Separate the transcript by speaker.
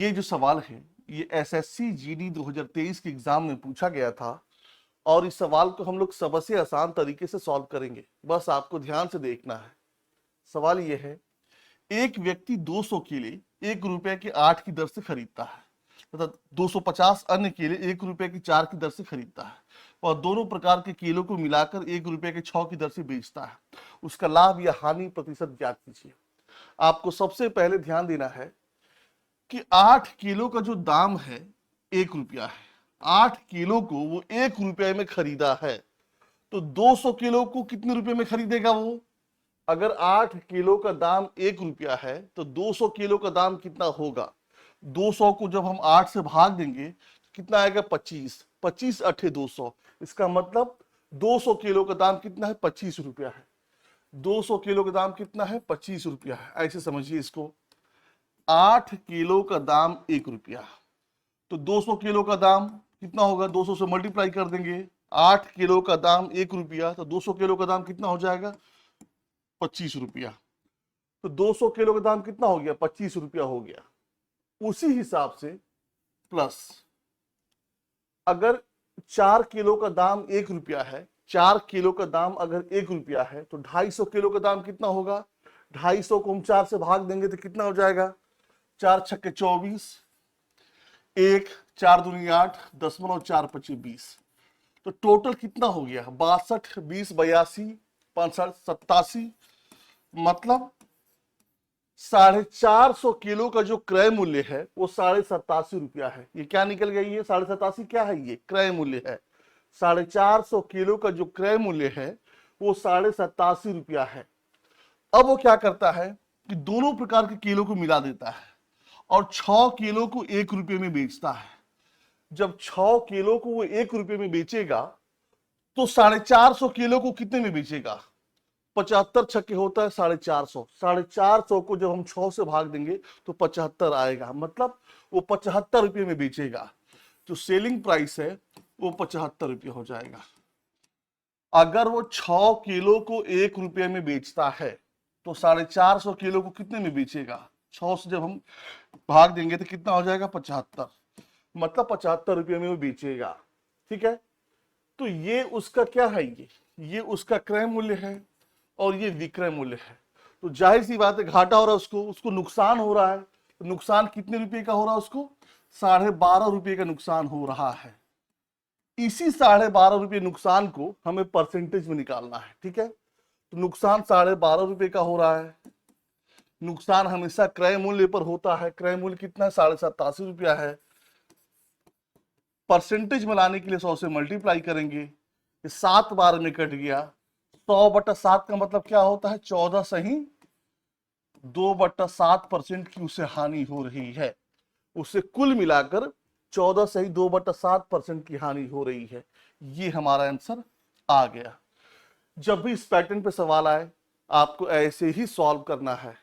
Speaker 1: ये जो सवाल है ये एसएससी जीडी 2023 के एग्जाम में पूछा गया था और इस सवाल को हम लोग सबसे आसान तरीके से सॉल्व करेंगे। बस आपको ध्यान से देखना है। सवाल ये है, एक व्यक्ति 200 केले 1 रुपए के 8 की दर से खरीदता है तथा 250 अन्य केले 1 रुपए की 4 की दर से खरीदता है और दोनों प्रकार के केलों को मिलाकर 1 रुपए के 6 की दर से बेचता है। उसका लाभ या हानि प्रतिशत ज्ञात कीजिए। आपको सबसे पहले ध्यान देना है कि 8 किलो का जो दाम है 1 रुपया है। 8 किलो को वो 1 रुपये में खरीदा है तो 200 किलो को कितने रुपए में खरीदेगा वो? अगर 8 किलो का दाम 1 रुपया है तो 200 किलो का दाम कितना होगा? 200 को जब हम 8 से भाग देंगे तो कितना आएगा? 25। 25 अठे 200। इसका मतलब 200 किलो का दाम कितना है? 25 रुपया है। 200 किलो का दाम कितना है? 25 रुपया है। ऐसे समझिए इसको। 8 किलो का दाम 1 रुपया तो 200 किलो का दाम कितना होगा? 200 से मल्टीप्लाई कर देंगे। 8 किलो का दाम 1 रुपया तो 200 किलो का दाम कितना हो जाएगा? 25 रुपया। तो 200 किलो का दाम कितना हो गया? 25 रुपया हो गया। उसी हिसाब से प्लस अगर 4 किलो का दाम 1 रुपया है, 4 किलो का दाम अगर 1 रुपया है तो 250 किलो का दाम कितना होगा? 250 को हम 4 से भाग देंगे तो कितना हो जाएगा? 4 छक्के 24, 1 4 दूनी 8, 10,4 20। तो टोटल कितना हो गया? 62, 20, 82, 65, 87। मतलब 450 किलो का जो क्रय मूल्य है वो 87.5 रुपया है। ये क्या निकल गया? ये 87.5 क्या है? ये क्रय मूल्य है। 450 किलो का जो क्रय मूल्य है वो 87.5 रुपया है। अब वो क्या करता है कि दोनों प्रकार के किलो को मिला देता है और 6 किलो को 1 रुपये में बेचता है। जब 6 किलो को वो 1 रुपये में बेचेगा तो 450 किलो को कितने में बेचेगा? 75 छक्के होता है 450। 450 को जब हम 6 से भाग देंगे तो 75 आएगा। मतलब वो 75 रुपये में बेचेगा। जो सेलिंग प्राइस है वो 75 रुपये हो जाएगा। अगर वो 6 किलो को 1 रुपये में बेचता है तो 450 किलो को कितने में बेचेगा? 6 से जब हम भाग देंगे तो कितना हो जाएगा? 75। मतलब 75 रुपये में वो बेचेगा। ठीक है। तो ये उसका क्या है? ये उसका क्रय मूल्य है और ये विक्रय मूल्य है। तो जाहिर सी बात है घाटा हो रहा है उसको नुकसान हो रहा है। तो नुकसान कितने रुपए का हो रहा है? उसको 12.5 रुपये का नुकसान हो रहा है। इसी 12.5 रुपये नुकसान को हमें परसेंटेज में निकालना है। ठीक है। तो नुकसान 12.5 रुपये का हो रहा है। नुकसान हमेशा क्रय मूल्य पर होता है। क्रय मूल्य कितना है? 87.5 रुपया है। परसेंटेज में लाने के लिए 100 से मल्टीप्लाई करेंगे। ये 7 बार में कट गया। 100/7 का मतलब क्या होता है? 14 सही 2/7% की उसे हानि हो रही है। उसे कुल मिलाकर 14 सही 2/7% की हानि हो रही है। ये हमारा आंसर आ गया। जब भी इस पैटर्न पे सवाल आए आपको ऐसे ही सॉल्व करना है।